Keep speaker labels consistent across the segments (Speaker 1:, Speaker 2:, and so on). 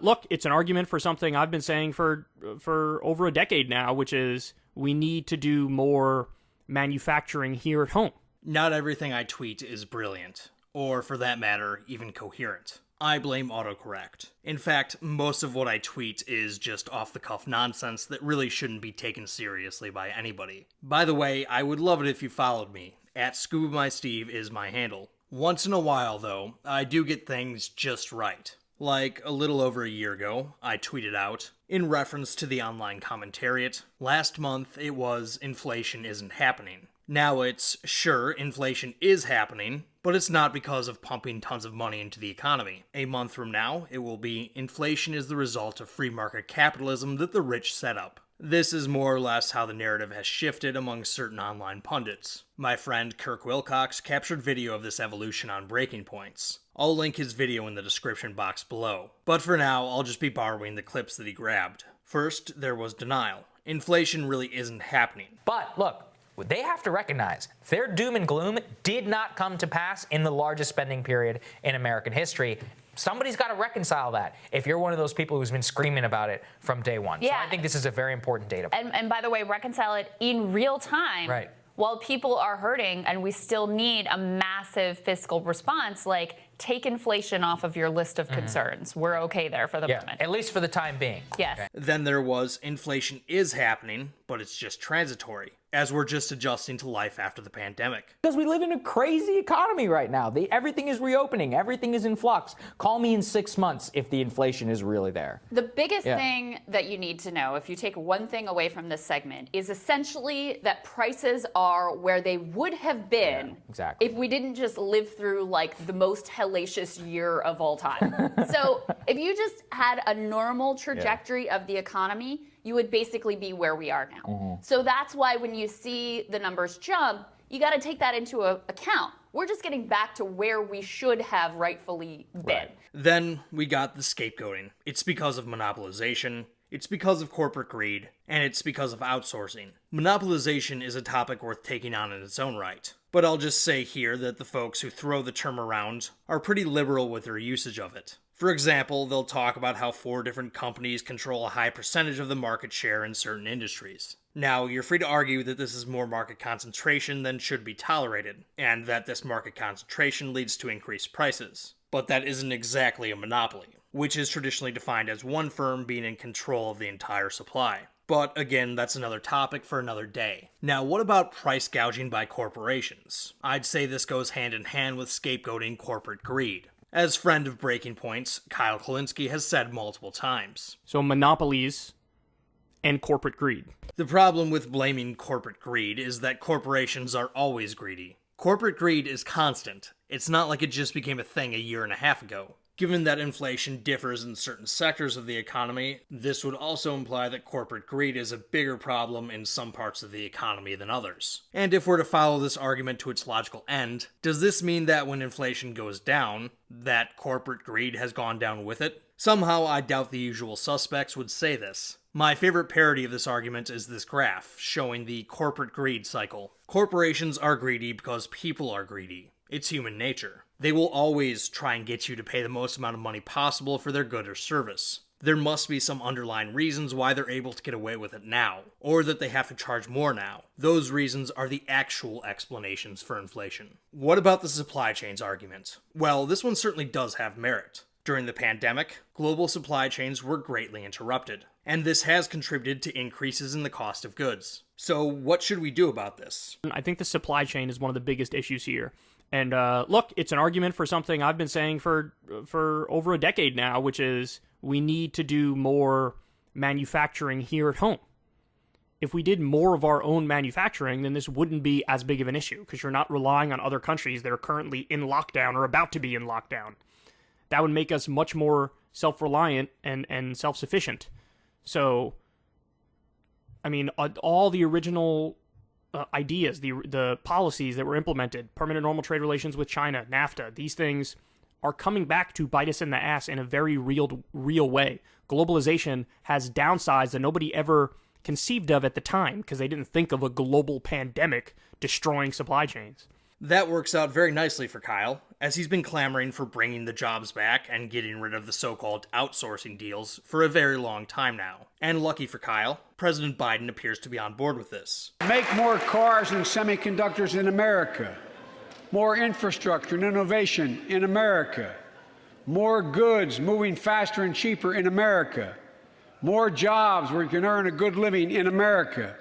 Speaker 1: Look, it's an argument for something I've been saying for over a decade now, which is we need to do more manufacturing here at home.
Speaker 2: Not everything I tweet is brilliant, or for that matter, even coherent. I blame autocorrect. In fact, most of what I tweet is just off-the-cuff nonsense that really shouldn't be taken seriously by anybody. By the way, I would love it if you followed me. @ScubaMySteve is my handle. Once in a while, though, I do get things just right. Like, a little over a year ago, I tweeted out, in reference to the online commentariat, last month it was inflation isn't happening. Now it's, sure, inflation is happening, but it's not because of pumping tons of money into the economy. A month from now, it will be, inflation is the result of free market capitalism that the rich set up. This is more or less how the narrative has shifted among certain online pundits. My friend Kirk Wilcox captured video of this evolution on Breaking Points. I'll link his video in the description box below. But for now, I'll just be borrowing the clips that he grabbed. First, there was denial. Inflation really isn't happening.
Speaker 3: But look, they have to recognize their doom and gloom did not come to pass in the largest spending period in American history. Somebody's got to reconcile that if you're one of those people who's been screaming about it from day one.
Speaker 4: Yeah.
Speaker 3: So I think this is a very important data point.
Speaker 4: And by the way, reconcile it in real time.
Speaker 3: Right.
Speaker 4: While people are hurting and we still need a massive fiscal response, like take inflation off of your list of concerns. We're okay there for the moment.
Speaker 3: At least for the time being.
Speaker 4: Yes.
Speaker 3: Okay.
Speaker 2: Then there was inflation is happening, but it's just transitory, as we're just adjusting to life after the pandemic.
Speaker 5: Because we live in a crazy economy right now. Everything is reopening. Everything is in flux. Call me in 6 months if the inflation is really there.
Speaker 4: The biggest thing that you need to know, if you take one thing away from this segment, is essentially that prices are where they would have been
Speaker 5: exactly.
Speaker 4: if we didn't just live through like the most hellacious year of all time. So if you just had a normal trajectory of the economy, you would basically be where we are now. So that's why when you see the numbers jump, you got to take that into account. We're just getting back to where we should have rightfully been.
Speaker 5: Right.
Speaker 2: Then we got the scapegoating. It's because of monopolization, it's because of corporate greed, and it's because of outsourcing. Monopolization is a topic worth taking on in its own right. But I'll just say here that the folks who throw the term around are pretty liberal with their usage of it. For example, they'll talk about how 4 different companies control a high percentage of the market share in certain industries. Now, you're free to argue that this is more market concentration than should be tolerated, and that this market concentration leads to increased prices. But that isn't exactly a monopoly, which is traditionally defined as one firm being in control of the entire supply. But again, that's another topic for another day. Now, what about price gouging by corporations? I'd say this goes hand in hand with scapegoating corporate greed. As friend of Breaking Points, Kyle Kulinski has said multiple times.
Speaker 1: So monopolies and corporate greed.
Speaker 2: The problem with blaming corporate greed is that corporations are always greedy. Corporate greed is constant. It's not like it just became a thing a year and a half ago. Given that inflation differs in certain sectors of the economy, this would also imply that corporate greed is a bigger problem in some parts of the economy than others. And if we're to follow this argument to its logical end, does this mean that when inflation goes down, that corporate greed has gone down with it? Somehow I doubt the usual suspects would say this. My favorite parody of this argument is this graph, showing the corporate greed cycle. Corporations are greedy because people are greedy. It's human nature. They will always try and get you to pay the most amount of money possible for their good or service. There must be some underlying reasons why they're able to get away with it now, or that they have to charge more now. Those reasons are the actual explanations for inflation. What about the supply chains argument? Well, this one certainly does have merit. During the pandemic, global supply chains were greatly interrupted, and this has contributed to increases in the cost of goods. So what should we do about this?
Speaker 1: I think the supply chain is one of the biggest issues here. And look, it's an argument for something I've been saying for over a decade now, which is we need to do more manufacturing here at home. If we did more of our own manufacturing, then this wouldn't be as big of an issue because you're not relying on other countries that are currently in lockdown or about to be in lockdown. That would make us much more self-reliant and self-sufficient. So, I mean, all the original ideas, the policies that were implemented, permanent normal trade relations with China, NAFTA, these things are coming back to bite us in the ass in a very real way. Globalization has downsides that nobody ever conceived of at the time because they didn't think of a global pandemic destroying supply chains.
Speaker 2: That works out very nicely for Kyle, as he's been clamoring for bringing the jobs back and getting rid of the so-called outsourcing deals for a very long time now. And lucky for Kyle, President Biden appears to be on board with this.
Speaker 6: Make more cars and semiconductors in America. More infrastructure and innovation in America. More goods moving faster and cheaper in America. More jobs where you can earn a good living in America.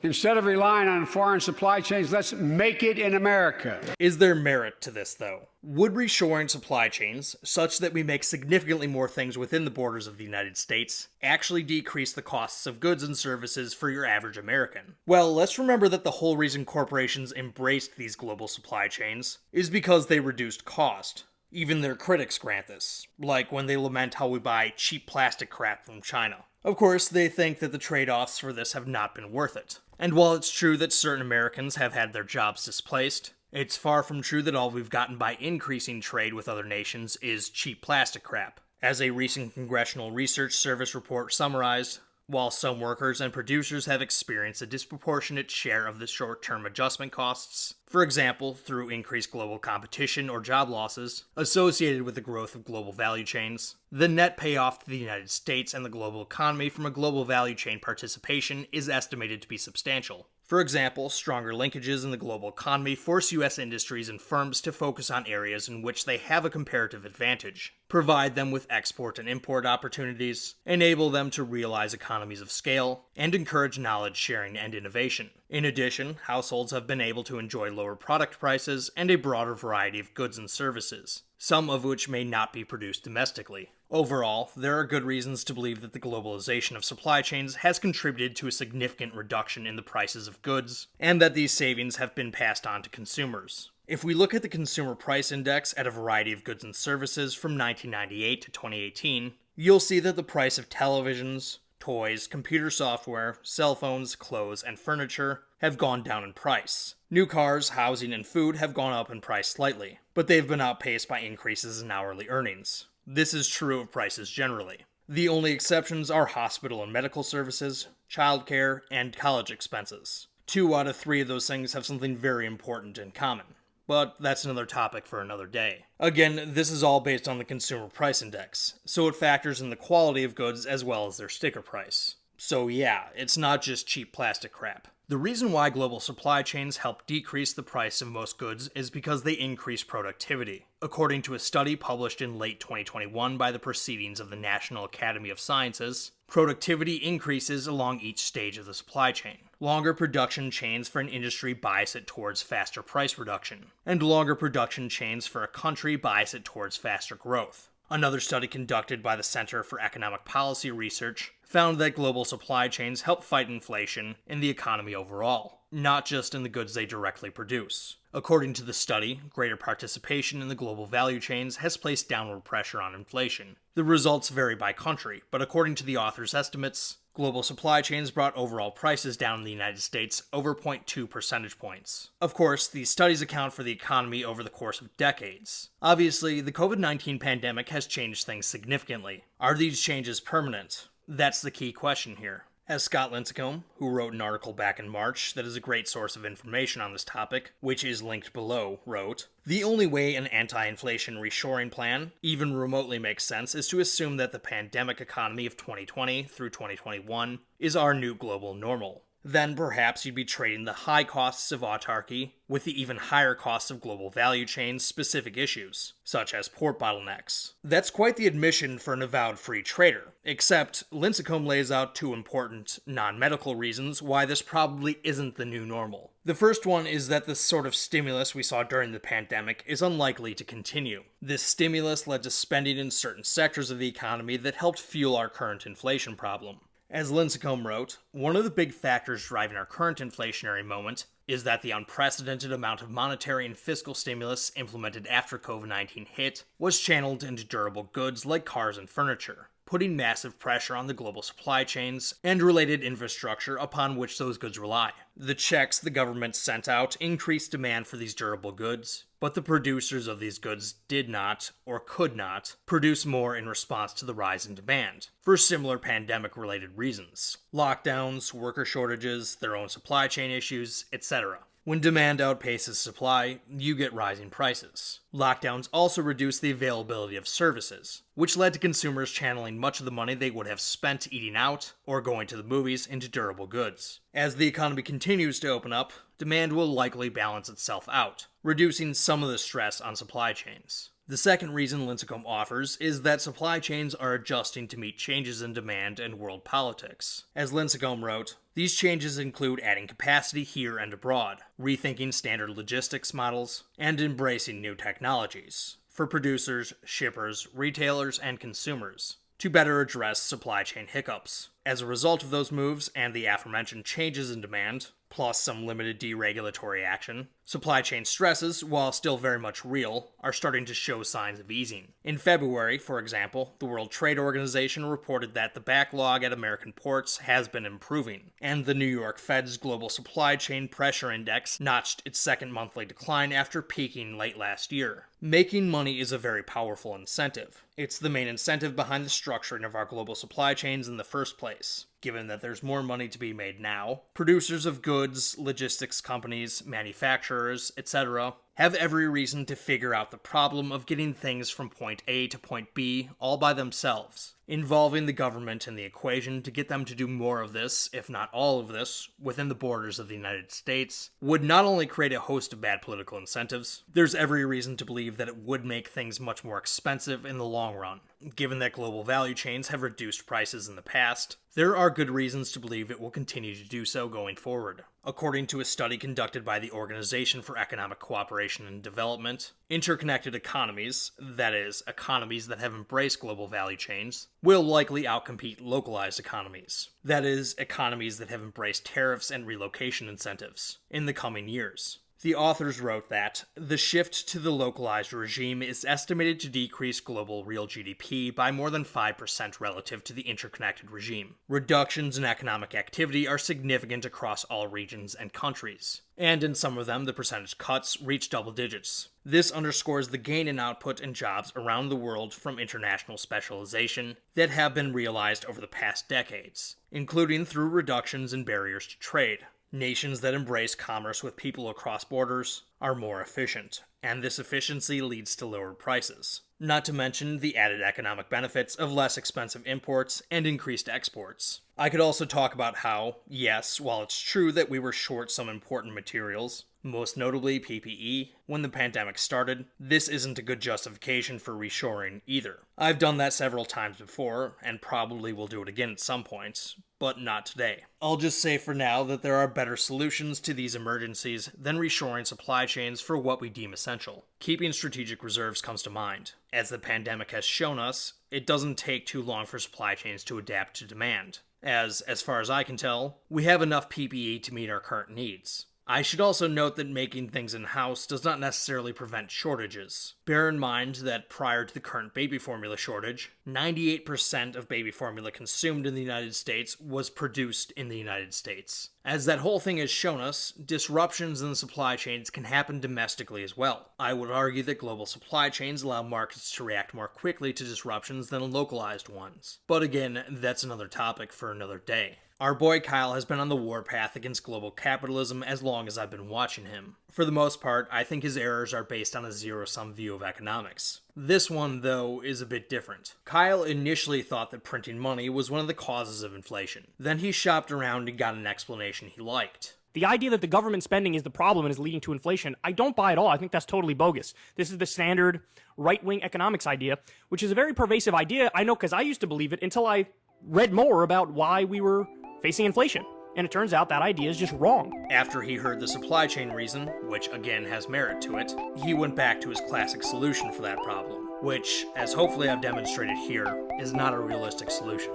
Speaker 6: Instead of relying on foreign supply chains, let's make it in America.
Speaker 2: Is there merit to this, though? Would reshoring supply chains, such that we make significantly more things within the borders of the United States, actually decrease the costs of goods and services for your average American? Well, let's remember that the whole reason corporations embraced these global supply chains is because they reduced cost. Even their critics grant this, like when they lament how we buy cheap plastic crap from China. Of course, they think that the trade-offs for this have not been worth it. And while it's true that certain Americans have had their jobs displaced, it's far from true that all we've gotten by increasing trade with other nations is cheap plastic crap. As a recent Congressional Research Service report summarized, while some workers and producers have experienced a disproportionate share of the short-term adjustment costs, for example, through increased global competition or job losses associated with the growth of global value chains, the net payoff to the United States and the global economy from a global value chain participation is estimated to be substantial. For example, stronger linkages in the global economy force U.S. industries and firms to focus on areas in which they have a comparative advantage, provide them with export and import opportunities, enable them to realize economies of scale, and encourage knowledge sharing and innovation. In addition, households have been able to enjoy lower product prices and a broader variety of goods and services, some of which may not be produced domestically. Overall, there are good reasons to believe that the globalization of supply chains has contributed to a significant reduction in the prices of goods, and that these savings have been passed on to consumers. If we look at the Consumer Price Index at a variety of goods and services from 1998 to 2018, you'll see that the price of televisions, toys, computer software, cell phones, clothes, and furniture have gone down in price. New cars, housing, and food have gone up in price slightly, but they've been outpaced by increases in hourly earnings. This is true of prices generally. The only exceptions are hospital and medical services, childcare, and college expenses. 2 out of 3 of those things have something very important in common. But that's another topic for another day. Again, this is all based on the Consumer Price Index, so it factors in the quality of goods as well as their sticker price. So yeah, it's not just cheap plastic crap. The reason why global supply chains help decrease the price of most goods is because they increase productivity. According to a study published in late 2021 by the Proceedings of the National Academy of Sciences, productivity increases along each stage of the supply chain. Longer production chains for an industry bias it towards faster price reduction, and longer production chains for a country bias it towards faster growth. Another study conducted by the Center for Economic Policy Research found that global supply chains help fight inflation in the economy overall, not just in the goods they directly produce. According to the study, greater participation in the global value chains has placed downward pressure on inflation. The results vary by country, but according to the author's estimates, global supply chains brought overall prices down in the United States over 0.2 percentage points. Of course, these studies account for the economy over the course of decades. Obviously, the COVID-19 pandemic has changed things significantly. Are these changes permanent? That's the key question here. As Scott Lincecum, who wrote an article back in March that is a great source of information on this topic, which is linked below, wrote, "The only way an anti-inflation reshoring plan even remotely makes sense is to assume that the pandemic economy of 2020 through 2021 is our new global normal. Then perhaps you'd be trading the high costs of autarky with the even higher costs of global value chains specific issues, such as port bottlenecks." That's quite the admission for an avowed free trader, except Lincecum lays out 2 important non-medical reasons why this probably isn't the new normal. The first one is that the sort of stimulus we saw during the pandemic is unlikely to continue. This stimulus led to spending in certain sectors of the economy that helped fuel our current inflation problem. As Lincecum wrote, one of the big factors driving our current inflationary moment is that the unprecedented amount of monetary and fiscal stimulus implemented after COVID-19 hit was channeled into durable goods like cars and furniture, putting massive pressure on the global supply chains and related infrastructure upon which those goods rely. The checks the government sent out increased demand for these durable goods, but the producers of these goods did not, or could not, produce more in response to the rise in demand, for similar pandemic-related reasons. Lockdowns, worker shortages, their own supply chain issues, etc. When demand outpaces supply, you get rising prices. Lockdowns also reduced the availability of services, which led to consumers channeling much of the money they would have spent eating out or going to the movies into durable goods. As the economy continues to open up, demand will likely balance itself out, reducing some of the stress on supply chains. The second reason Lincecum offers is that supply chains are adjusting to meet changes in demand and world politics. As Lincecum wrote, these changes include adding capacity here and abroad, rethinking standard logistics models, and embracing new technologies for producers, shippers, retailers, and consumers to better address supply chain hiccups. As a result of those moves and the aforementioned changes in demand, plus some limited deregulatory action, supply chain stresses, while still very much real, are starting to show signs of easing. In February, for example, the World Trade Organization reported that the backlog at American ports has been improving, and the New York Fed's Global Supply Chain Pressure Index notched its second monthly decline after peaking late last year. Making money is a very powerful incentive. It's the main incentive behind the structuring of our global supply chains in the first place. Given that there's more money to be made now, producers of goods, logistics companies, manufacturers, etc., have every reason to figure out the problem of getting things from point A to point B all by themselves, involving the government in the equation to get them to do more of this, if not all of this, within the borders of the United States, would not only create a host of bad political incentives, there's every reason to believe that it would make things much more expensive in the long run. Given that global value chains have reduced prices in the past, there are good reasons to believe it will continue to do so going forward. According to a study conducted by the Organization for Economic Cooperation and Development, interconnected economies, that is, economies that have embraced global value chains, will likely outcompete localized economies, that is, economies that have embraced tariffs and relocation incentives, in the coming years. The authors wrote that the shift to the localized regime is estimated to decrease global real GDP by more than 5% relative to the interconnected regime. Reductions in economic activity are significant across all regions and countries, and in some of them the percentage cuts reach double digits. This underscores the gain in output and jobs around the world from international specialization that have been realized over the past decades, including through reductions in barriers to trade. Nations that embrace commerce with people across borders are more efficient, and this efficiency leads to lower prices. Not to mention the added economic benefits of less expensive imports and increased exports. I could also talk about how, yes, while it's true that we were short some important materials, most notably PPE, when the pandemic started, this isn't a good justification for reshoring either. I've done that several times before, and probably will do it again at some point, but not today. I'll just say for now that there are better solutions to these emergencies than reshoring supply chains for what we deem essential. Keeping strategic reserves comes to mind. As the pandemic has shown us, it doesn't take too long for supply chains to adapt to demand, as far as I can tell, we have enough PPE to meet our current needs. I should also note that making things in-house does not necessarily prevent shortages. Bear in mind that prior to the current baby formula shortage, 98% of baby formula consumed in the United States was produced in the United States. As that whole thing has shown us, disruptions in the supply chains can happen domestically as well. I would argue that global supply chains allow markets to react more quickly to disruptions than localized ones. But again, that's another topic for another day. Our boy Kyle has been on the warpath against global capitalism as long as I've been watching him. For the most part, I think his errors are based on a zero-sum view of economics. This one, though, is a bit different. Kyle initially thought that printing money was one of the causes of inflation. Then he shopped around and got an explanation he liked.
Speaker 1: The idea that the government spending is the problem and is leading to inflation, I don't buy at all. I think that's totally bogus. This is the standard right-wing economics idea, which is a very pervasive idea. I know because I used to believe it until I read more about why we were facing inflation. And it turns out that idea is just wrong.
Speaker 2: After he heard the supply chain reason, which again has merit to it, he went back to his classic solution for that problem, which, as hopefully I've demonstrated here, is not a realistic solution.